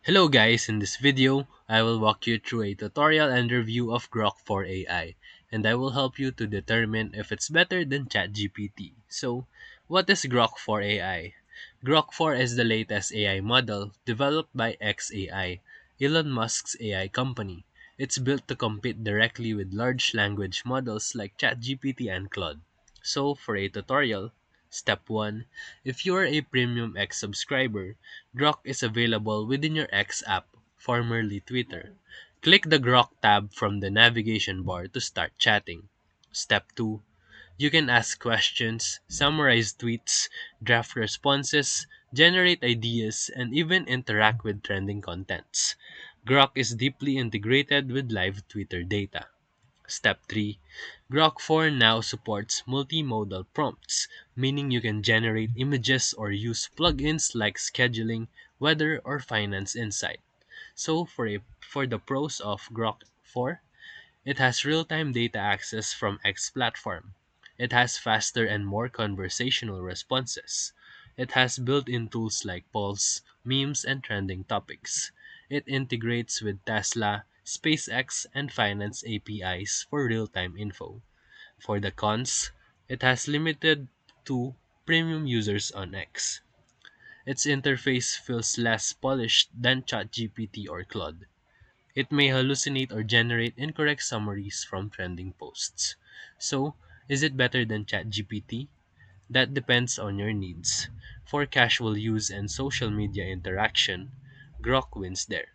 Hello guys, in this video, I will walk you through a tutorial and review of Grok 4 AI, and I will help you to determine if it's better than ChatGPT. So, what is Grok 4 AI? Grok 4 is the latest AI model developed by xAI, Elon Musk's AI company. It's built to compete directly with large language models like ChatGPT and Claude. So, for a tutorial, Step 1. If you are a Premium X subscriber, Grok is available within your X app, formerly Twitter. Click the Grok tab from the navigation bar to start chatting. Step 2. You can ask questions, summarize tweets, draft responses, generate ideas, and even interact with trending contents. Grok is deeply integrated with live Twitter data. Step 3. Grok 4 now supports multimodal prompts, meaning you can generate images or use plugins like scheduling, weather, or finance insight. So for the pros of Grok 4, it has real-time data access from X platform. It has faster and more conversational responses. It has built-in tools like polls, memes, and trending topics. It integrates with Tesla, SpaceX, and finance APIs for real-time info. For the cons, it has limited to premium users on X. Its interface feels less polished than ChatGPT or Claude. It may hallucinate or generate incorrect summaries from trending posts. So, is it better than ChatGPT? That depends on your needs. For casual use and social media interaction, Grok wins there.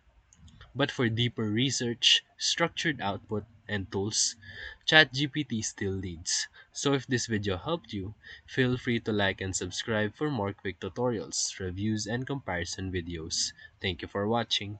But for deeper research, structured output, and tools, ChatGPT still leads. So if this video helped you, feel free to like and subscribe for more quick tutorials, reviews, and comparison videos. Thank you for watching.